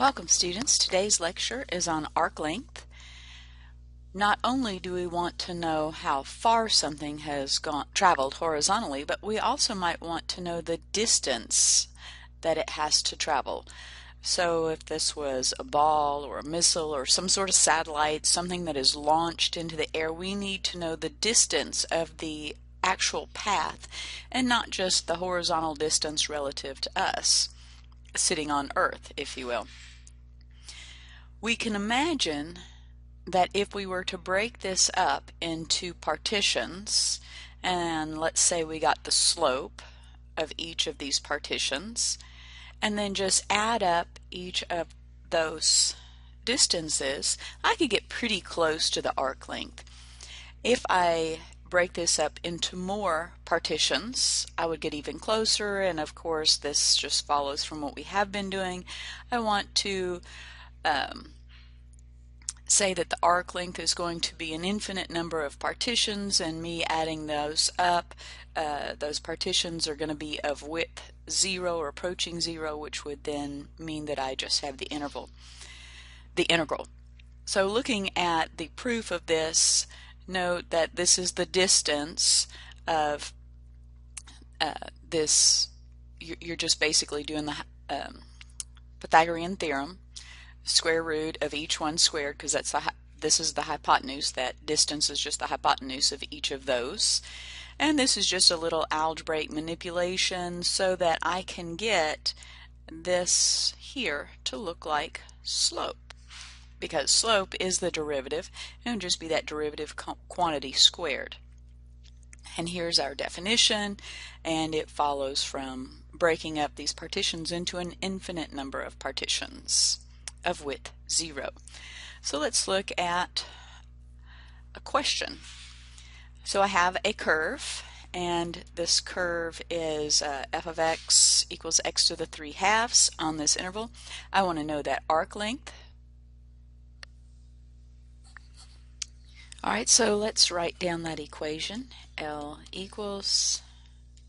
Welcome students. Today's lecture is on arc length. Not only do we want to know how far something has traveled horizontally, but we also might want to know the distance that it has to travel. So if this was a ball or a missile or some sort of satellite, something that is launched into the air, we need to know the distance of the actual path and not just the horizontal distance relative to us, sitting on Earth, if you will. We can imagine that if we were to break this up into partitions, and let's say we got the slope of each of these partitions, and then just add up each of those distances, I could get pretty close to the arc length. If I break this up into more partitions, I would get even closer, and of course this just follows from what we have been doing. I want to say that the arc length is going to be an infinite number of partitions, and me adding those up, those partitions are going to be of width 0 or approaching 0, which would then mean that I just have the integral. So looking at the proof of this, note that this is the distance of this. You're just basically doing the Pythagorean theorem, square root of each one squared, because this is the hypotenuse. That distance is just the hypotenuse of each of those. And this is just a little algebraic manipulation so that I can get this here to look like slope, because slope is the derivative, and it would just be that derivative quantity squared. And here's our definition, and it follows from breaking up these partitions into an infinite number of partitions of width 0. So let's look at a question. So I have a curve, and this curve is f of x equals x to the 3/2 on this interval. I want to know that arc length. Alright, so let's write down that equation. L equals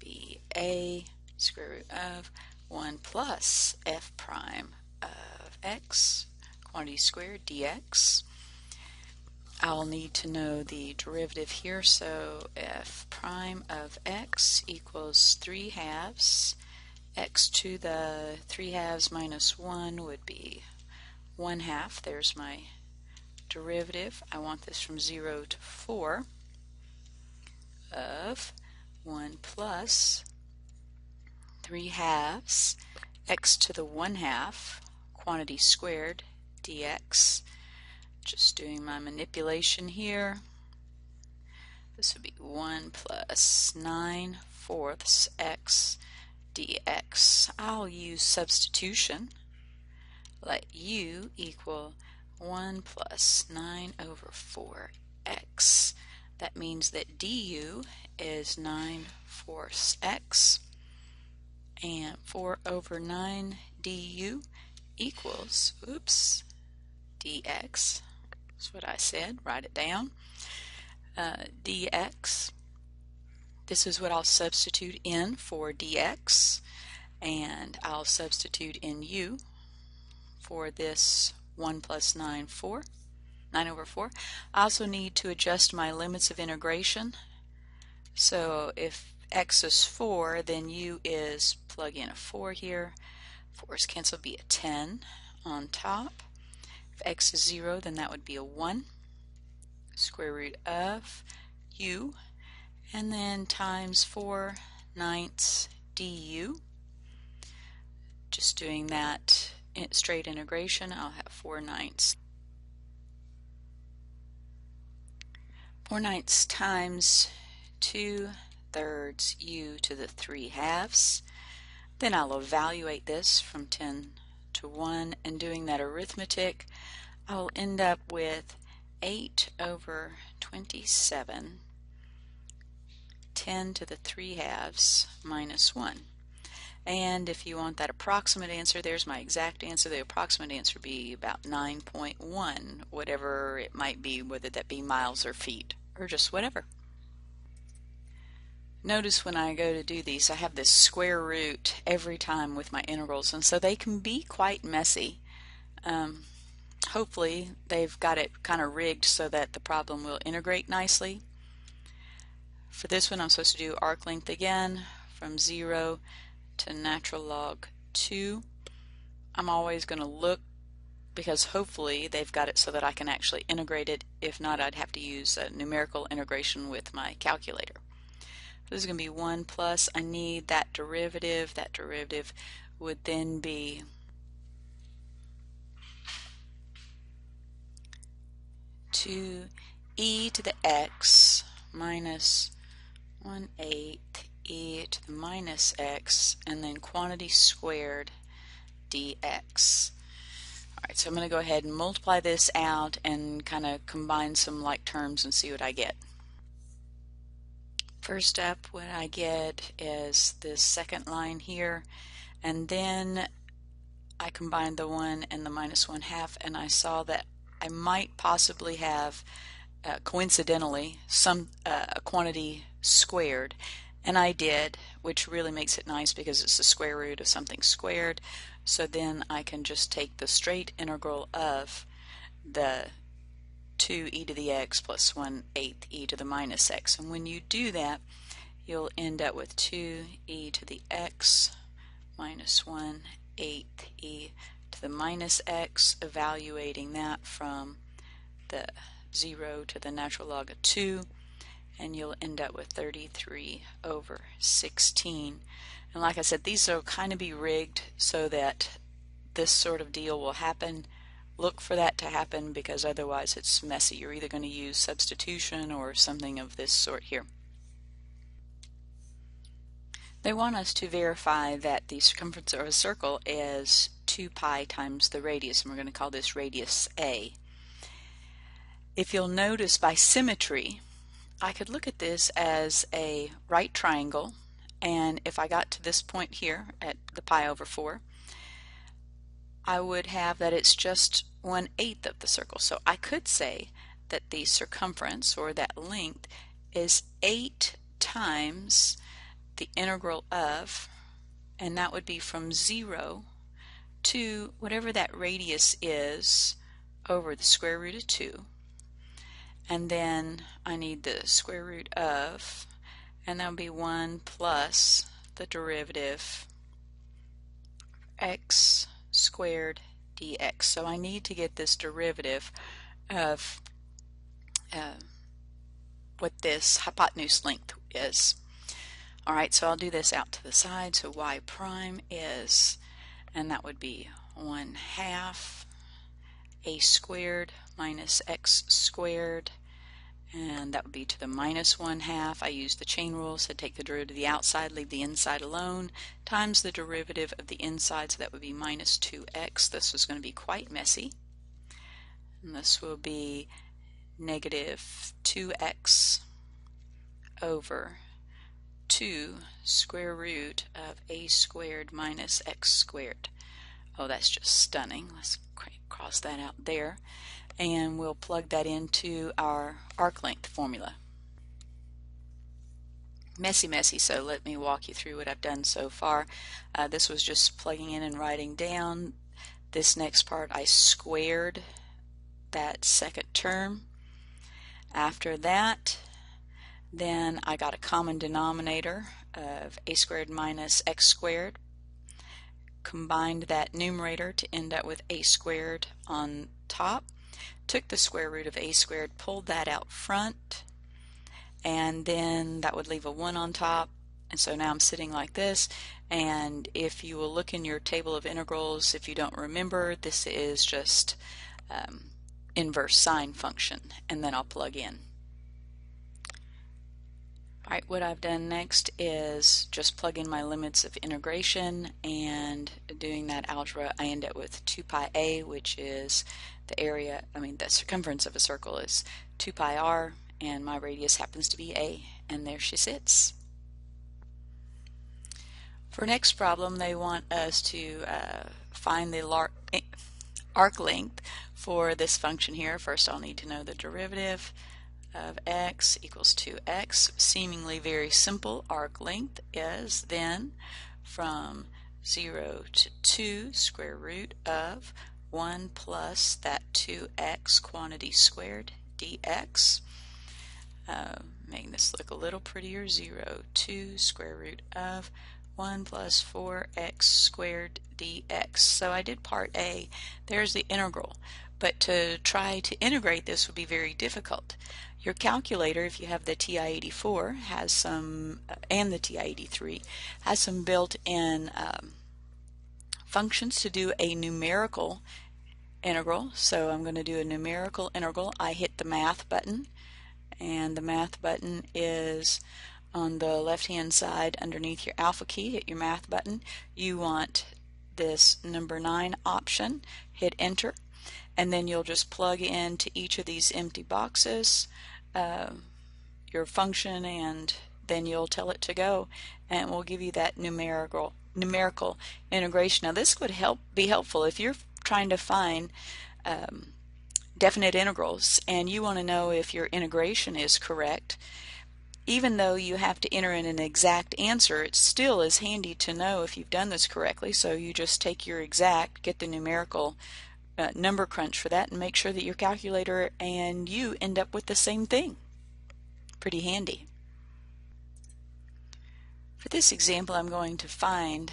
BA square root of 1 plus f prime of x, quantity squared dx. I'll need to know the derivative here, so f prime of x equals 3/2. X to the 3/2 minus 1 would be 1/2. There's my derivative. I want this from 0 to 4 of 1 plus 3/2 x to the 1/2 quantity squared dx. Just doing my manipulation here. This would be 1 plus 9/4 x dx. I'll use substitution. Let u equal 1 plus 9 over 4x. That means that du is 9/4 x, and 4 over 9 du equals, dx. That's what I said. Write it down. Dx. This is what I'll substitute in for dx, and I'll substitute in u for this 1 plus 9 over 4. I also need to adjust my limits of integration. So if x is 4, then u is, plug in a 4 here. 4's cancel, be a 10 on top. If x is 0, then that would be a 1. Square root of u, and then times 4/9 du. Just doing that straight integration, I'll have 4/9. 4/9 times 2/3 u to the 3/2. Then I'll evaluate this from 10 to 1, and doing that arithmetic, I'll end up with 8 over 27, 10 to the 3/2 minus 1. And if you want that approximate answer, there's my exact answer. The approximate answer would be about 9.1, whatever it might be, whether that be miles or feet, or just whatever. Notice when I go to do these, I have this square root every time with my integrals, and so they can be quite messy. Hopefully they've got it kind of rigged so that the problem will integrate nicely. For this one I'm supposed to do arc length again from 0 to natural log 2. I'm always going to look because hopefully they've got it so that I can actually integrate it. If not, I'd have to use a numerical integration with my calculator. So this is going to be 1 plus, I need that derivative. That derivative would then be to e to the x minus 1/8 e to the minus x, and then quantity squared dx. Alright, so I'm going to go ahead and multiply this out and kind of combine some like terms and see what I get. First up, what I get is this second line here, and then I combined the 1 and the minus 1/2, and I saw that I might possibly have coincidentally some a quantity squared, and I did, which really makes it nice because it's the square root of something squared. So then I can just take the straight integral of the 2e to the x plus 1/8 e to the minus x, and when you do that you'll end up with 2e to the x minus 1/8 e to the minus x, evaluating that from the 0 to the natural log of 2, and you'll end up with 33/16. And like I said, these will kind of be rigged so that this sort of deal will happen. Look for that to happen because otherwise it's messy. You're either going to use substitution or something of this sort here. They want us to verify that the circumference of a circle is 2 pi times the radius, and we're going to call this radius A. If you'll notice by symmetry, I could look at this as a right triangle, and if I got to this point here at the pi over 4, I would have that it's just 1/8 of the circle. So I could say that the circumference, or that length, is 8 times the integral of, and that would be from 0 to whatever that radius is over the square root of 2. And then I need the square root of, and that would be 1 plus the derivative x squared dx. So I need to get this derivative of what this hypotenuse length is. Alright, so I'll do this out to the side. So y prime is, and that would be 1/2 a squared minus x squared, and that would be to the minus 1/2. I use the chain rule, so take the derivative of the outside, leave the inside alone, times the derivative of the inside, so that would be minus 2x. This is going to be quite messy. And this will be negative 2x over 2 square root of a squared minus x squared. Oh, that's just stunning. Let's cross that out there, and we'll plug that into our arc length formula. Messy, so let me walk you through what I've done so far. This was just plugging in and writing down. This next part I squared that second term. After that, then I got a common denominator of a squared minus x squared, combined that numerator to end up with a squared on top, took the square root of a squared, pulled that out front, and then that would leave a 1 on top, and so now I'm sitting like this. And if you will look in your table of integrals, if you don't remember, this is just inverse sine function, and then I'll plug in. Alright, what I've done next is just plug in my limits of integration, and doing that algebra I end up with 2 pi a, which is the area, the circumference of a circle is 2 pi r, and my radius happens to be a, and there she sits. For next problem, they want us to find the arc length for this function here. First I'll need to know the derivative of x equals 2x. Seemingly very simple. Arc length is then from 0 to 2 square root of 1 plus that 2x quantity squared dx. Making this look a little prettier, 0, 2 square root of 1 plus 4x squared dx. So I did part A. There's the integral. But to try to integrate this would be very difficult. Your calculator, if you have the TI-84, has some, and the TI-83, has some built-in functions to do a numerical integral. So I'm going to do a numerical integral. I hit the math button, and the math button is on the left hand side underneath your alpha key. Hit your math button. You want this number 9 option. Hit enter, and then you'll just plug into each of these empty boxes your function, and then you'll tell it to go, and we'll give you that numerical integration. Now this would be helpful if you're trying to find definite integrals and you want to know if your integration is correct. Even though you have to enter in an exact answer, it still is handy to know if you've done this correctly. So you just take your exact, get the numerical number crunch for that, and make sure that your calculator and you end up with the same thing. Pretty handy. For this example, I'm going to find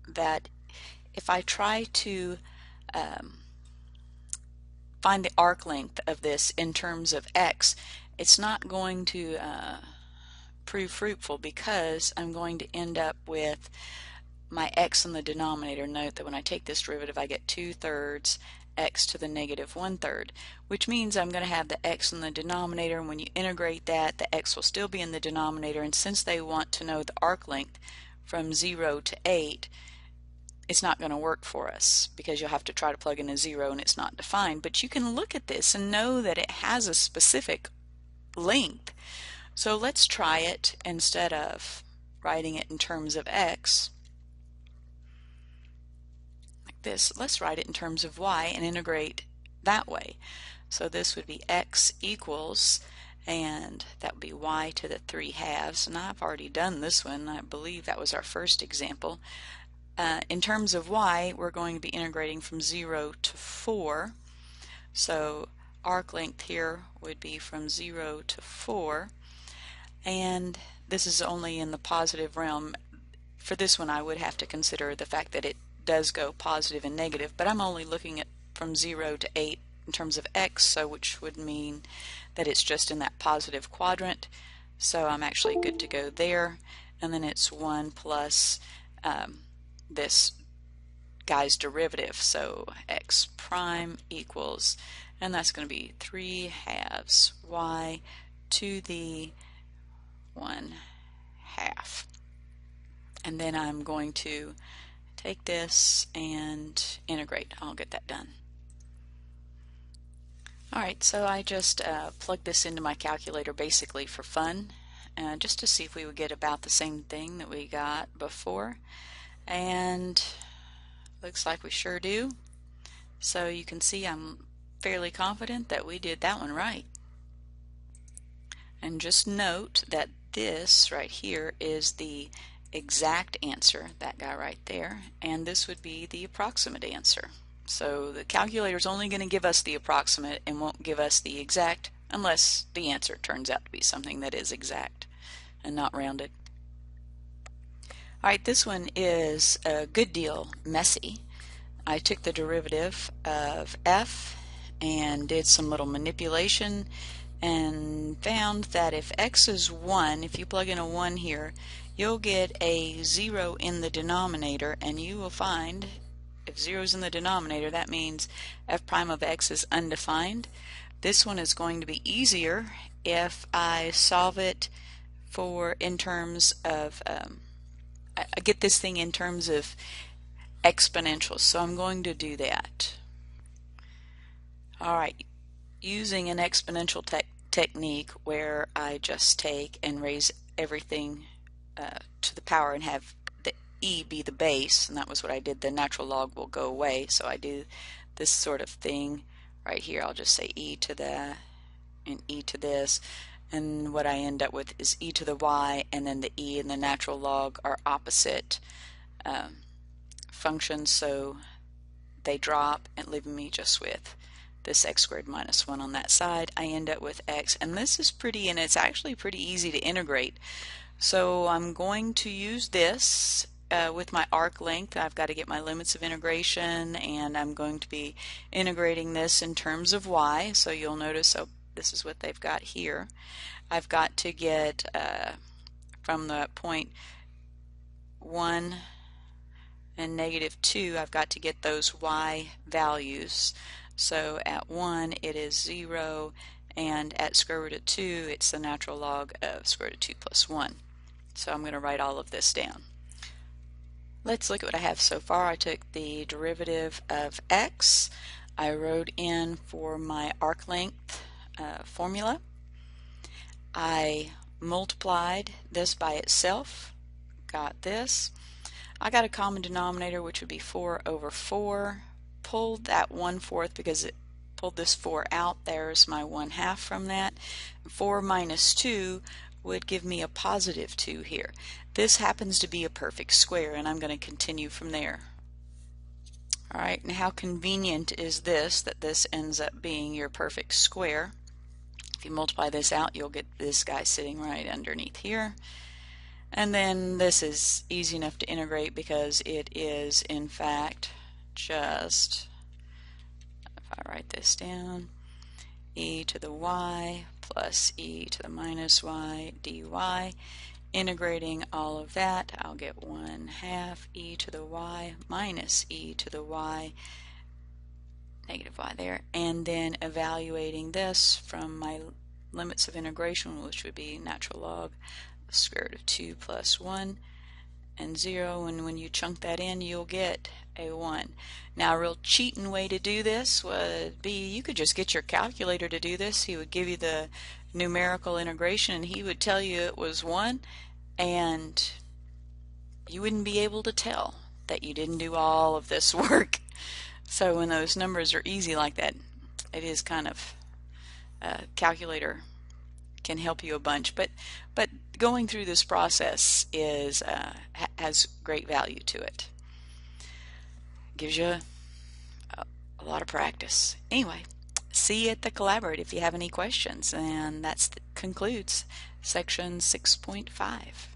that if I try to find the arc length of this in terms of x, it's not going to prove fruitful, because I'm going to end up with my x in the denominator. Note that when I take this derivative, I get 2/3 x to the negative 1/3, which means I'm going to have the x in the denominator, and when you integrate that, the x will still be in the denominator. And since they want to know the arc length from 0 to 8, it's not going to work for us, because you'll have to try to plug in a 0 and it's not defined. But you can look at this and know that it has a specific length. So let's try it. Instead of writing it in terms of x like this, let's write it in terms of y and integrate that way. So this would be x equals, and that would be y to the 3/2. And I've already done this one. I believe that was our first example. In terms of y, we're going to be integrating from 0 to 4. So arc length here would be from 0 to 4. And this is only in the positive realm. For this one, I would have to consider the fact that it does go positive and negative, but I'm only looking at from 0 to 8 in terms of x, so which would mean that it's just in that positive quadrant. So I'm actually good to go there. And then it's 1 plus this guy's derivative, so x prime equals, and that's going to be 3/2 y to the 1/2. And then I'm going to take this and integrate. I'll get that done. Alright, so I just plugged this into my calculator basically for fun, just to see if we would get about the same thing that we got before. And looks like we sure do. So you can see I'm fairly confident that we did that one right. And just note that this right here is the exact answer, that guy right there, and this would be the approximate answer. So the calculator is only going to give us the approximate and won't give us the exact unless the answer turns out to be something that is exact and not rounded. Alright, this one is a good deal messy. I took the derivative of f and did some little manipulation and found that if x is 1, if you plug in a 1 here, you'll get a 0 in the denominator, and you will find if 0 is in the denominator, that means f prime of x is undefined. This one is going to be easier if I solve it in terms of I get this thing in terms of exponentials, so I'm going to do that. Alright, using an exponential technique where I just take and raise everything to the power and have the e be the base, and that was what I did. The natural log will go away, so I do this sort of thing right here. I'll just say e to the and e to this, and what I end up with is e to the y, and then the e and the natural log are opposite functions, so they drop and leaving me just with this x squared minus 1 on that side. I end up with x, and this is pretty, and it's actually pretty easy to integrate. So I'm going to use this with my arc length. I've got to get my limits of integration, and I'm going to be integrating this in terms of y. So you'll notice, so this is what they've got here. I've got to get from the point 1 and -2, I've got to get those y values. So at 1 it is 0, and at square root of 2 it's the natural log of square root of 2 plus 1. So I'm going to write all of this down. Let's look at what I have so far. I took the derivative of x. I wrote in for my arc length formula. I multiplied this by itself, got this. I got a common denominator, which would be 4 over 4. Pulled that 1/4 because it pulled this 4 out. There's my 1/2 from that. 4 minus 2 would give me a positive 2 here. This happens to be a perfect square, and I'm going to continue from there. Alright, and how convenient is this, that this ends up being your perfect square? If you multiply this out, you'll get this guy sitting right underneath here. And then this is easy enough to integrate because it is in fact just, if I write this down, e to the y plus e to the minus y dy. Integrating all of that, I'll get 1/2 e to the y minus e to the y, negative y there, and then evaluating this from my limits of integration, which would be natural log of square root of 2 plus 1 and 0, and when you chunk that in you'll get a 1. Now a real cheating way to do this would be, you could just get your calculator to do this. He would give you the numerical integration and he would tell you it was 1, and you wouldn't be able to tell that you didn't do all of this work. So when those numbers are easy like that, it is kind of calculator can help you a bunch, but going through this process is has great value to it. Gives you a lot of practice. Anyway, see you at the Collaborate if you have any questions, and that concludes section 6.5.